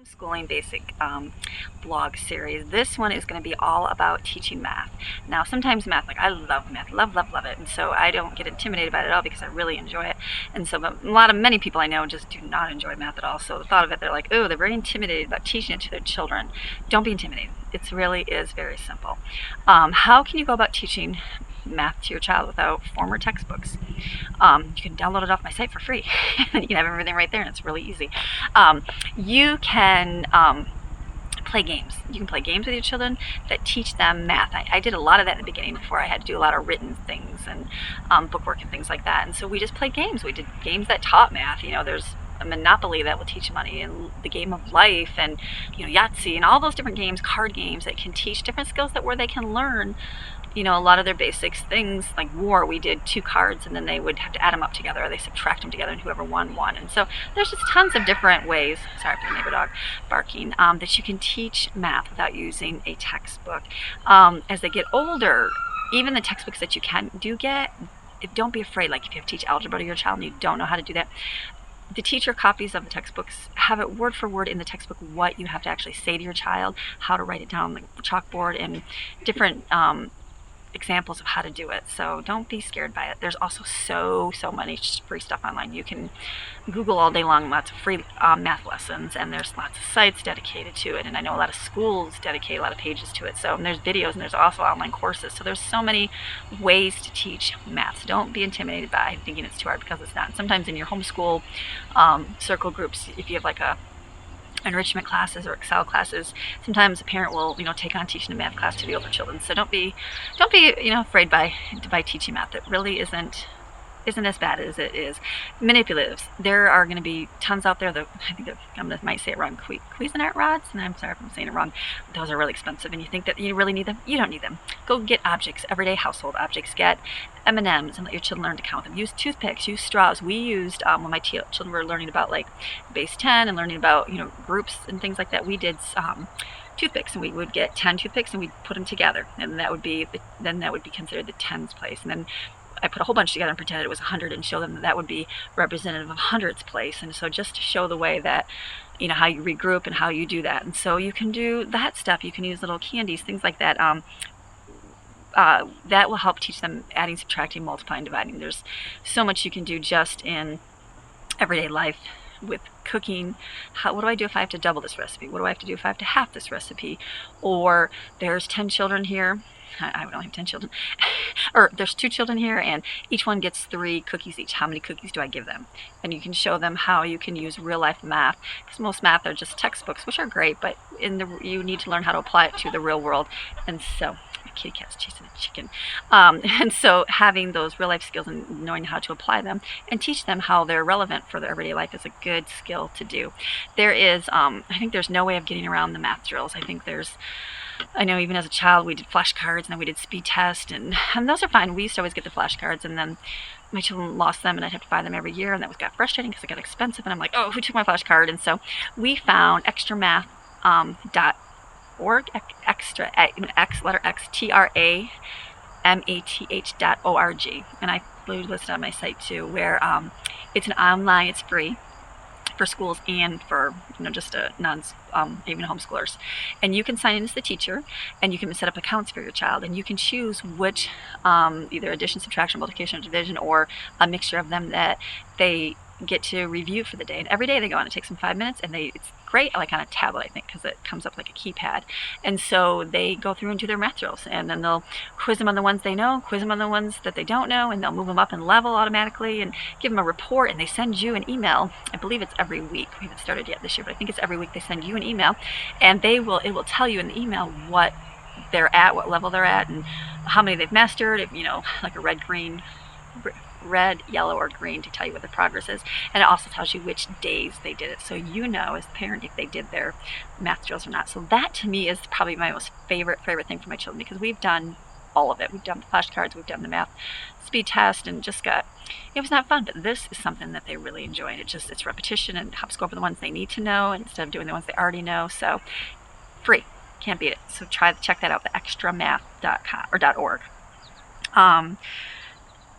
homeschooling basic blog series. This one is going to be all about teaching math. Now, sometimes math, like I love math, love it, and so I don't get intimidated by it at all because I really enjoy it. And so, but many people I know just do not enjoy math at all. So the thought of it, they're like, oh, they're very intimidated about teaching it to their children. Don't be intimidated. It really is very simple. How can you go about teaching math to your child without former textbooks? You can download it off my site for free. You can have everything right there, and it's really easy. You can play games. You can play games with your children that teach them math. I did a lot of that in the beginning before I had to do a lot of written things and bookwork and things like that. And so we just played games. We did games that taught math. You know, there's a Monopoly that will teach money, and the game of life, and Yahtzee, and all those different games, card games that can teach different skills where they can learn a lot of their basics things. Like war, we did 2 cards and then they would have to add them up together, or they subtract them together, and whoever won. And so there's just tons of different ways, sorry for the neighbor dog barking, that you can teach math without using a textbook. As they get older, even the textbooks that you do get, don't be afraid. Like if you have to teach algebra to your child and you don't know how to do that, the teacher copies of the textbooks have it word for word in the textbook what you have to actually say to your child, how to write it down on the chalkboard, and different examples of how to do it. So don't be scared by it. There's also so many free stuff online. You can Google all day long lots of free math lessons, and there's lots of sites dedicated to it, and I know a lot of schools dedicate a lot of pages to it. So, and there's videos, and there's also online courses. So there's so many ways to teach math. So don't be intimidated by thinking it's too hard, because it's not. Sometimes in your homeschool circle groups, if you have like a enrichment classes or Excel classes, sometimes a parent will take on teaching a math class to the older children. So don't be afraid by teaching math. It really isn't as bad as it is. Manipulatives, there are going to be tons out there. I think I might say it wrong, Cuisinart rods, and I'm sorry if I'm saying it wrong. Those are really expensive, and you think that you really need them. You don't need them. Go get objects, everyday household objects. Get M&Ms and let your children learn to count them. Use toothpicks, use straws. We used, when my children were learning about like base 10 and learning about groups and things like that, we did toothpicks, and we would get 10 toothpicks and we'd put them together, and that would be considered the tens place. And then I put a whole bunch together and pretended it was 100, and show them that would be representative of hundreds place. And so just to show the way that how you regroup and how you do that. And so you can do that stuff. You can use little candies, things like that. That will help teach them adding, subtracting, multiplying, dividing. There's so much you can do just in everyday life with cooking. What do I do if I have to double this recipe? What do I have to do if I have to half this recipe? Or there's 10 children here. I don't have 10 children. Or there's 2 children here, and each one gets 3 cookies each. How many cookies do I give them? And you can show them how you can use real life math, because most math are just textbooks, which are great, but you need to learn how to apply it to the real world. And so my kitty cat's chasing a chicken. And so having those real life skills and knowing how to apply them and teach them how they're relevant for their everyday life is a good skill to do. There is, I think there's no way of getting around the math drills. I know even as a child we did flashcards, and then we did speed test, and those are fine. We used to always get the flashcards, and then my children lost them, and I'd have to buy them every year, and that got frustrating because it got expensive, and I'm like, oh, who took my flashcard? And so we found extramath.org, TRAMATH.org, and I listed on my site too, where it's an online, it's free for schools and for just even homeschoolers, and you can sign in as the teacher, and you can set up accounts for your child, and you can choose which either addition, subtraction, multiplication, or division, or a mixture of them that they get to review for the day. And every day they go on. It takes them 5 minutes, and it's great, like on a tablet, I think, because it comes up like a keypad. And so they go through and do their math drills, and then they'll quiz them on the ones they know, quiz them on the ones that they don't know, and they'll move them up in level automatically and give them a report, and they send you an email. I believe it's every week. We haven't started yet this year, but I think it's every week they send you an email, and it will tell you in the email what they're at, what level they're at, and how many they've mastered, if like a red, yellow, or green to tell you what the progress is. And it also tells you which days they did it, so as the parent if they did their math drills or not. So that to me is probably my most favorite thing for my children, because we've done all of it. We've done the flashcards, we've done the math speed test, and it was not fun, but this is something that they really enjoy, and it's repetition and helps go over the ones they need to know instead of doing the ones they already know. So free, can't beat it. So check that out, the extramath.com or .org.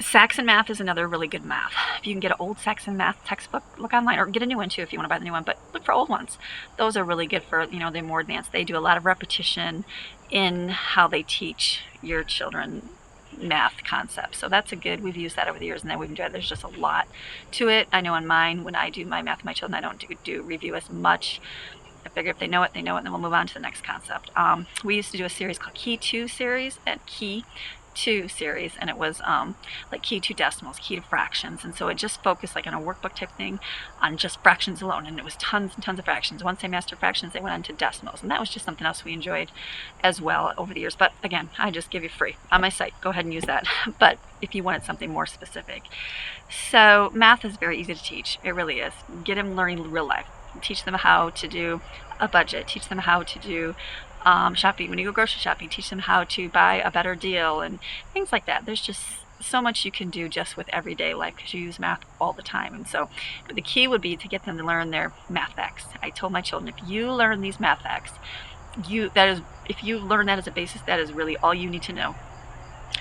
Saxon Math is another really good math. If you can get an old Saxon Math textbook, look online, or get a new one too if you want to buy the new one, but look for old ones. Those are really good for, they're more advanced. They do a lot of repetition in how they teach your children math concepts. So that's we've used that over the years, and then we've enjoyed it. There's just a lot to it. I know in mine, when I do my math with my children, I don't do review as much. I figure if they know it, they know it, and then we'll move on to the next concept. We used to do a series called Key 2 series and Key 2 series, and it was like key to decimals, key to fractions, and so it just focused like on a workbook type thing on just fractions alone, and it was tons and tons of fractions. Once they mastered fractions, they went on to decimals, and that was just something else we enjoyed as well over the years. But again, I just give you free on my site. Go ahead and use that. But if you wanted something more specific, so math is very easy to teach. It really is. Get them learning real life. Teach them how to do a budget. Teach them how to do shopping. When you go grocery shopping, teach them how to buy a better deal and things like that. There's just so much you can do just with everyday life because you use math all the time. And so the key would be to get them to learn their math facts. I told my children, if you learn these math facts, if you learn that as a basis, that is really all you need to know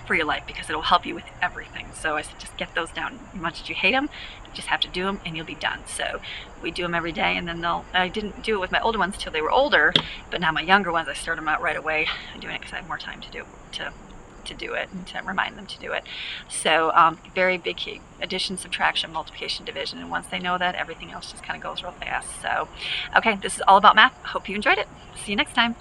for your life, because it'll help you with everything. So I said, just get those down. As much as you hate them, you just have to do them and you'll be done. So we do them every day, and then I didn't do it with my older ones till they were older, but now my younger ones, I start them out right away doing it because I have more time to do it and to remind them to do it. So very big key: addition, subtraction, multiplication, division. And once they know that, everything else just kind of goes real fast. So okay, this is all about math. Hope you enjoyed it. See you next time.